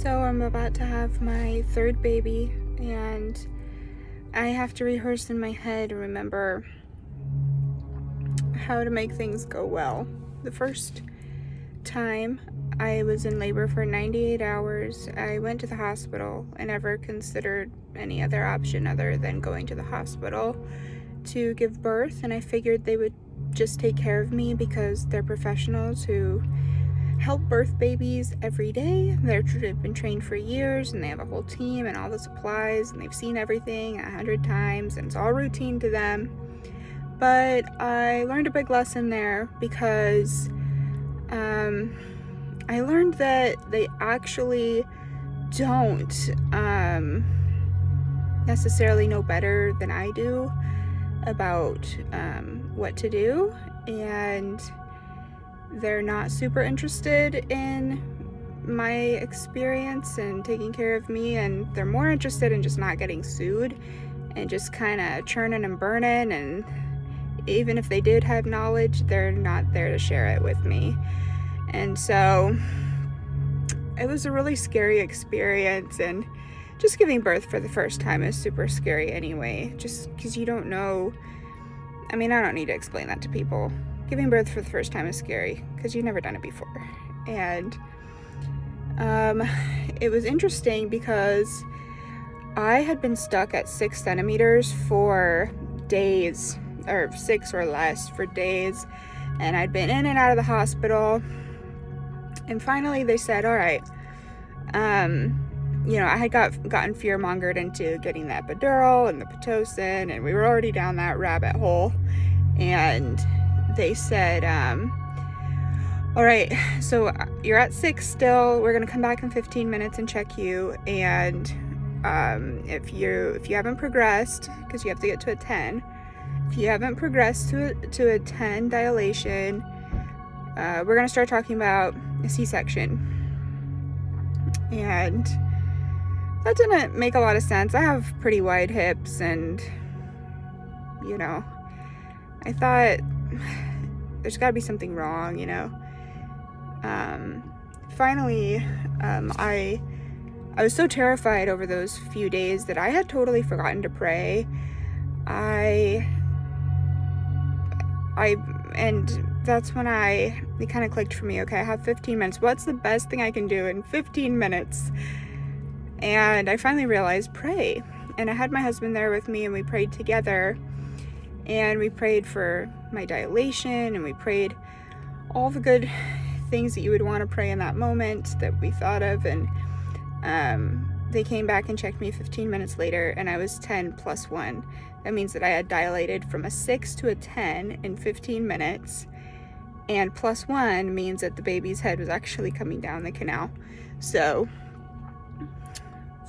So I'm about to have my third baby, and I have to rehearse in my head and remember how to make things go well. The first time I was in labor for 98 hours, I went to the hospital. I never considered any other option other than going to the hospital to give birth, and I figured they would just take care of me because they're professionals who help birth babies every day. They've been trained for years, and they have a whole team and all the supplies, and they've seen everything 100 times, and it's all routine to them. But I learned a big lesson there because I learned that they actually don't necessarily know better than I do about what to do, and they're not super interested in my experience and taking care of me, and they're more interested in just not getting sued and just kind of churning and burning, and even if they did have knowledge, they're not there to share it with me. And so it was a really scary experience, and just giving birth for the first time is super scary anyway, just because you don't know. I mean, I don't need to explain that to people. Giving birth for the first time is scary because you've never done it before. And it was interesting because I had been stuck at 6 centimeters for days, or 6 or less for days, and I'd been in and out of the hospital. And finally they said, all right, I had gotten fear-mongered into getting the epidural and the Pitocin, and we were already down that rabbit hole. And they said, all right, so you're at 6 still. We're going to come back in 15 minutes and check you. And if you haven't progressed, because you have to get to a 10, if you haven't progressed to a 10 dilation, we're going to start talking about a C-section. And that didn't make a lot of sense. I have pretty wide hips, and I thought there's got to be something wrong, Finally, I was so terrified over those few days that I had totally forgotten to pray. And that's when it kind of clicked for me. Okay, I have 15 minutes. What's the best thing I can do in 15 minutes? And I finally realized, pray. And I had my husband there with me, and we prayed together. And we prayed for my dilation, and we prayed all the good things that you would want to pray in that moment that we thought of. And they came back and checked me 15 minutes later, and I was 10 plus 1. That means that I had dilated from a 6 to a 10 in 15 minutes. And plus 1 means that the baby's head was actually coming down the canal. So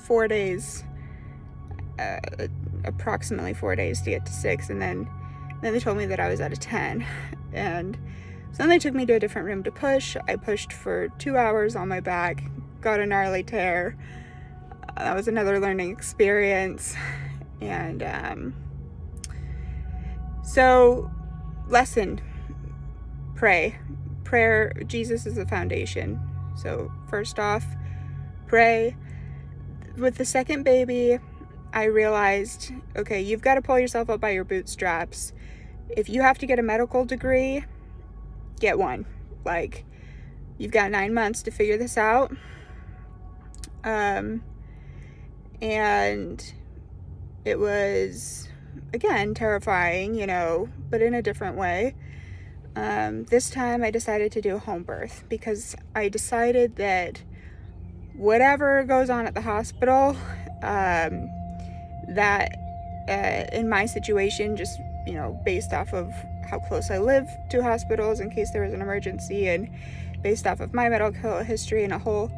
4 days, approximately 4 days to get to 6, and then they told me that I was at a 10. And so then they took me to a different room to push. I pushed for 2 hours on my back, got a gnarly tear. That was another learning experience. And so lesson, pray. Prayer, Jesus is the foundation. So first off, pray. With the second baby, I realized, okay, you've got to pull yourself up by your bootstraps. If you have to get a medical degree, get one. Like, you've got 9 months to figure this out. And it was, again, terrifying, but in a different way. This time I decided to do a home birth because I decided that whatever goes on at the hospital, that in my situation, just based off of how close I live to hospitals in case there was an emergency, and based off of my medical history and a whole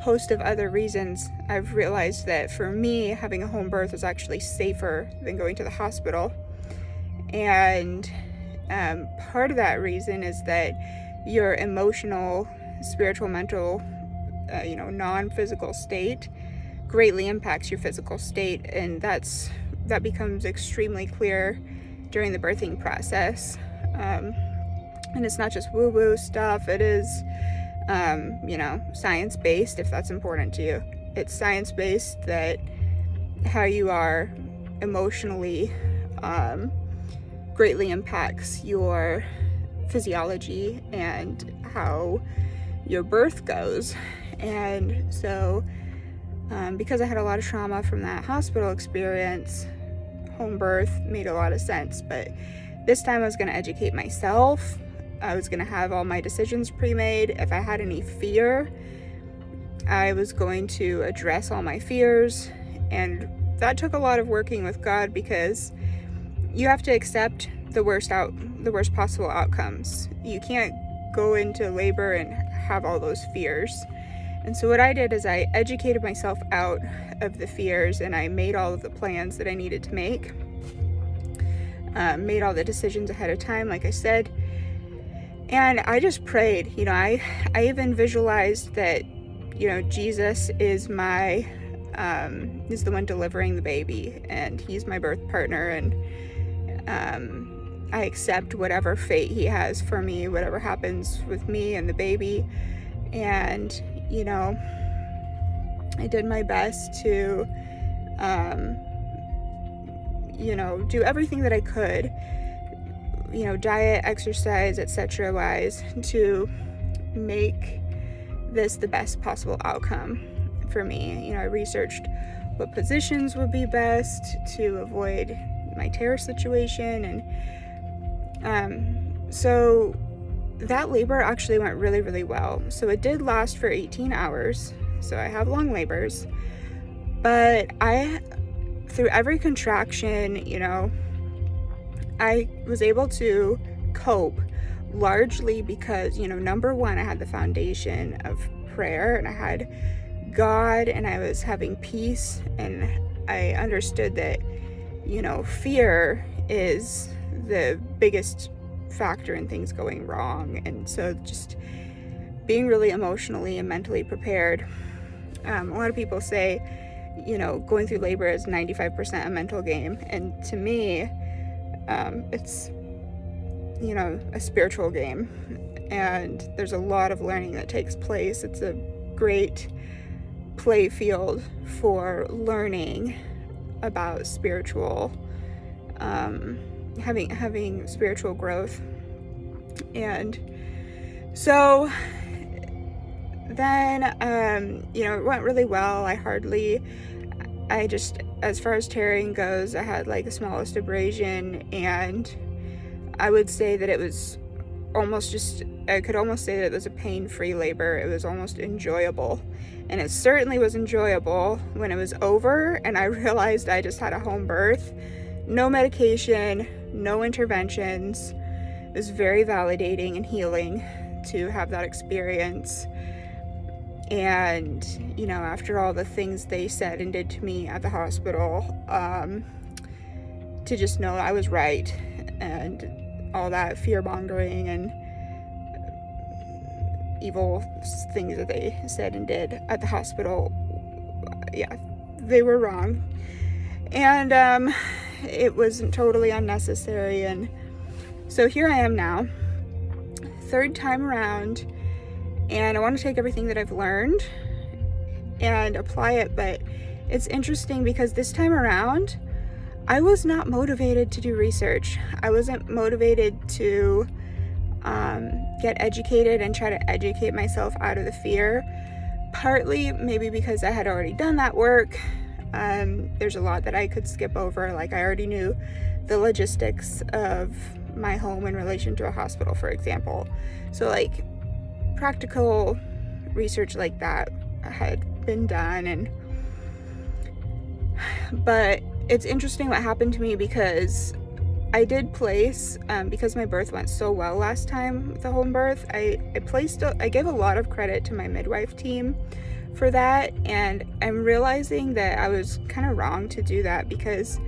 host of other reasons, I've realized that for me, having a home birth is actually safer than going to the hospital. And part of that reason is that your emotional, spiritual, mental, non-physical state greatly impacts your physical state, and that becomes extremely clear during the birthing process. And it's not just woo-woo stuff. It is Science-based, if that's important to you. It's science-based that how you are emotionally greatly impacts your physiology and how your birth goes. And so because I had a lot of trauma from that hospital experience, home birth made a lot of sense. But this time I was going to educate myself. I was going to have all my decisions pre-made. If I had any fear, I was going to address all my fears. And that took a lot of working with God, because you have to accept the worst possible outcomes. You can't go into labor and have all those fears. And so what I did is I educated myself out of the fears, and I made all of the plans that I needed to make. Made all the decisions ahead of time, like I said. And I just prayed. I even visualized that, Jesus is is the one delivering the baby, and he's my birth partner, and I accept whatever fate he has for me, whatever happens with me and the baby. And I did my best to do everything that I could, diet, exercise, etc. wise, to make this the best possible outcome for me. I researched what positions would be best to avoid my tear situation. And so that labor actually went really, really well. So it did last for 18 hours. So I have long labors. But through every contraction, I was able to cope largely because, number one, I had the foundation of prayer, and I had God, and I was having peace, and I understood that, fear is the biggest factor in things going wrong. And so just being really emotionally and mentally prepared. A lot of people say, going through labor is 95% a mental game. And to me, it's, a spiritual game. And there's a lot of learning that takes place. It's a great play field for learning about spiritual, having spiritual growth. And so then, it went really well. As far as tearing goes, I had like the smallest abrasion, and I would say that it was I could almost say that it was a pain-free labor. It was almost enjoyable. And it certainly was enjoyable when it was over and I realized I just had a home birth. No medication, no interventions. It was very validating and healing to have that experience. And, after all the things they said and did to me at the hospital, to just know I was right, and all that fear-mongering and evil things that they said and did at the hospital, yeah, they were wrong. And it was totally unnecessary. And so here I am now, third time around, and I want to take everything that I've learned and apply it. But it's interesting because this time around, I was not motivated to do research. I wasn't motivated to get educated and try to educate myself out of the fear. Partly maybe because I had already done that work. There's a lot that I could skip over. Like I already knew the logistics of my home in relation to a hospital, for example. So like practical research like that had been done. But it's interesting what happened to me because I did place, because my birth went so well last time with the home birth, I gave a lot of credit to my midwife team for that. And I'm realizing that I was kind of wrong to do that because,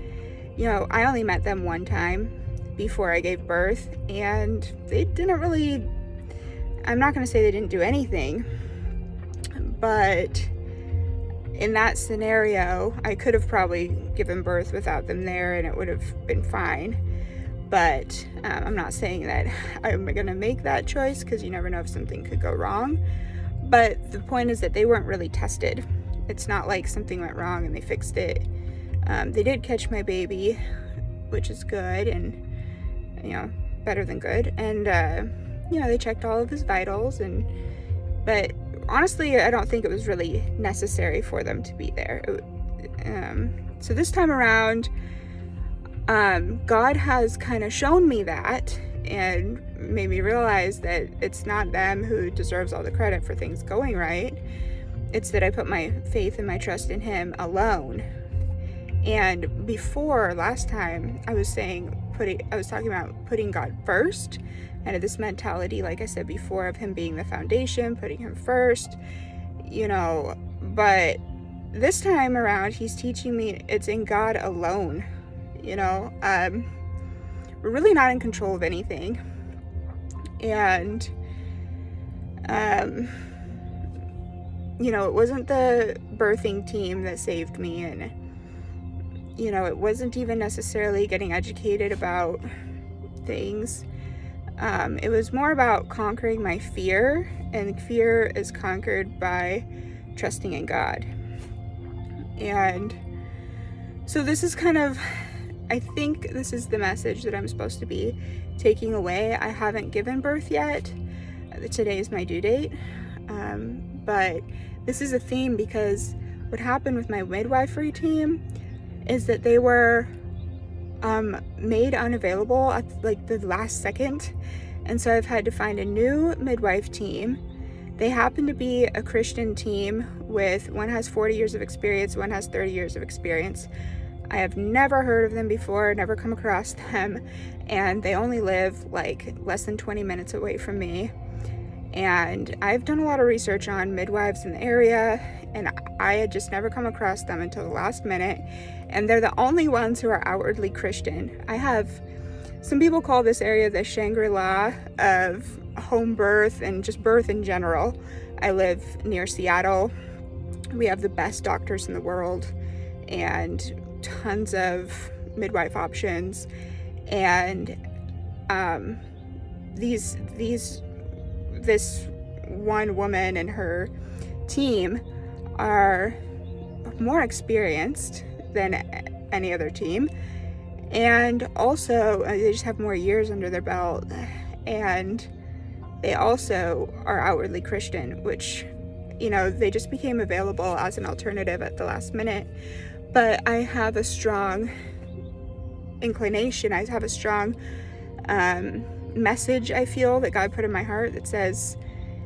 I only met them one time before I gave birth, and they didn't really, I'm not going to say they didn't do anything, but in that scenario, I could have probably given birth without them there and it would have been fine. But I'm not saying that I'm gonna make that choice, because you never know if something could go wrong. But the point is that they weren't really tested. It's not like something went wrong and they fixed it. They did catch my baby, which is good, and better than good. And they checked all of his vitals, but honestly, I don't think it was really necessary for them to be there. So this time around, God has kind of shown me that and made me realize that it's not them who deserves all the credit for things going right. It's that I put my faith and my trust in Him alone. And before, last time, I was talking about putting God first, and this mentality, like I said before, of Him being the foundation, putting Him first, but this time around, He's teaching me it's in God alone. We're really not in control of anything. And, it wasn't the birthing team that saved me, and, it wasn't even necessarily getting educated about things. It was more about conquering my fear, and fear is conquered by trusting in God. And so this is I think this is the message that I'm supposed to be taking away. I haven't given birth yet. Today is my due date. But this is a theme, because what happened with my midwifery team is that they were made unavailable at the last second. And so I've had to find a new midwife team. They happen to be a Christian team with one has 40 years of experience, one has 30 years of experience. I have never heard of them before, never come across them, and they only live less than 20 minutes away from me. And I've done a lot of research on midwives in the area, and I had just never come across them until the last minute. And they're the only ones who are outwardly Christian. Some people call this area the Shangri-La of home birth and just birth in general. I live near Seattle. We have the best doctors in the world and tons of midwife options. And this one woman and her team are more experienced than any other team, and also they just have more years under their belt, and they also are outwardly Christian, which they just became available as an alternative at the last minute. But I have a strong inclination, I have a strong message I feel that God put in my heart that says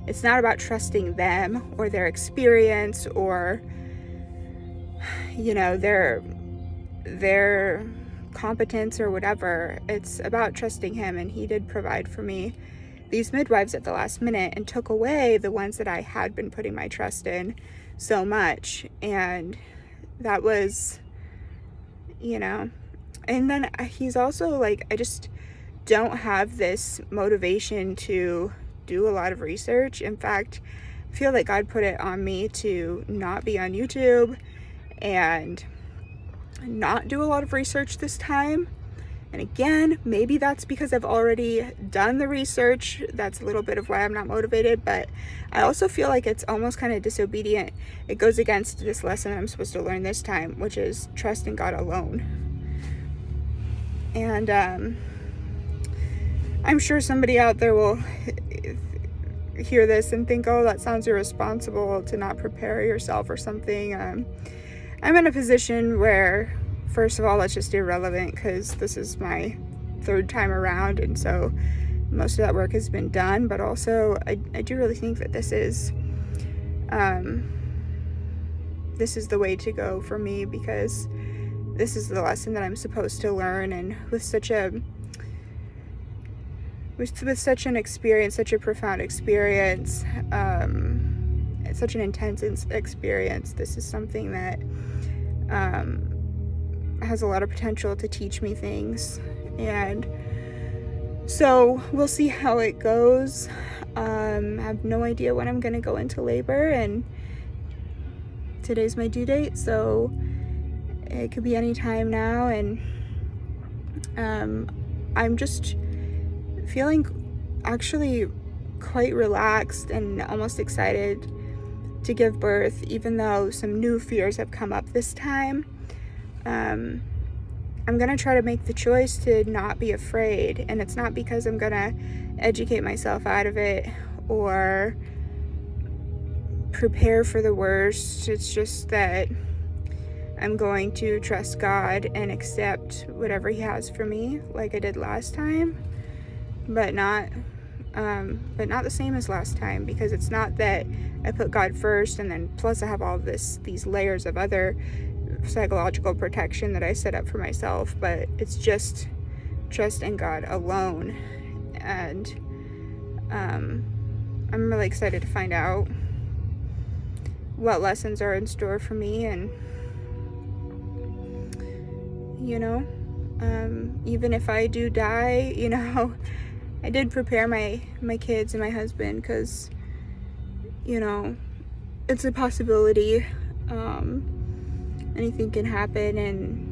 it's not about trusting them or their experience or their competence or whatever. It's about trusting Him, and He did provide for me these midwives at the last minute and took away the ones that I had been putting my trust in so much. And that was, and then He's also I just don't have this motivation to do a lot of research. In fact, I feel like God put it on me to not be on YouTube and not do a lot of research this time. And again, maybe that's because I've already done the research. That's a little bit of why I'm not motivated, but I also feel like it's almost kind of disobedient. It goes against this lesson that I'm supposed to learn this time, which is trust in God alone. And I'm sure somebody out there will hear this and think, oh, that sounds irresponsible to not prepare yourself or something. I'm in a position where, first of all, that's just irrelevant, because this is my third time around, and so most of that work has been done. But also, I do really think that this is the way to go for me, because this is the lesson that I'm supposed to learn. And with such an experience, such a profound experience, such an intense experience, this is something that has a lot of potential to teach me things. And so we'll see how it goes. I have no idea when I'm going to go into labor, and today's my due date, so it could be any time now. And I'm just feeling actually quite relaxed and almost excited to give birth, even though some new fears have come up this time. I'm gonna try to make the choice to not be afraid, and it's not because I'm gonna educate myself out of it or prepare for the worst. It's just that I'm going to trust God and accept whatever He has for me, like I did last time, but not the same as last time, because it's not that I put God first and then plus I have all these layers of other psychological protection that I set up for myself, but it's just trust in God alone. And I'm really excited to find out what lessons are in store for me, and even if I do die, I did prepare my kids and my husband, because it's a possibility. Anything can happen, and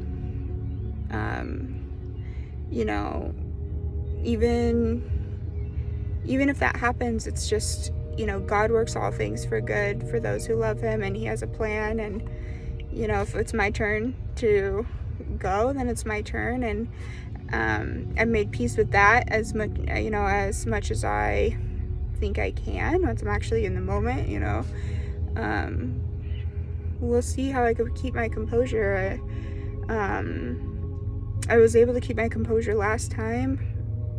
even if that happens, it's just God works all things for good for those who love Him, and He has a plan. And if it's my turn to go, then it's my turn, and I've made peace with that as much as I think I can once I'm actually in the moment. We'll see how I could keep my composure. I was able to keep my composure last time,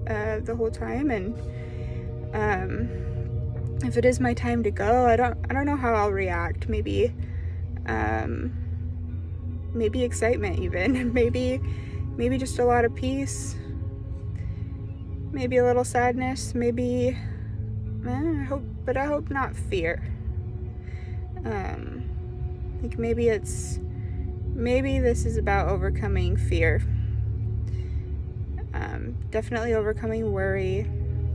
the whole time, and if it is my time to go, I don't know how I'll react. Maybe excitement, even maybe just a lot of peace, maybe a little sadness, maybe I hope not fear. Like maybe this is about overcoming fear. Definitely overcoming worry.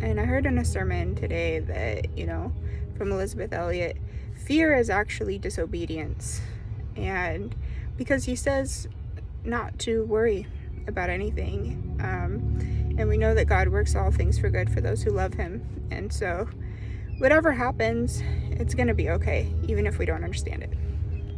And I heard in a sermon today that, from Elizabeth Elliot, fear is actually disobedience. And because he says not to worry about anything. And we know that God works all things for good for those who love Him. And so whatever happens, it's going to be okay, even if we don't understand it.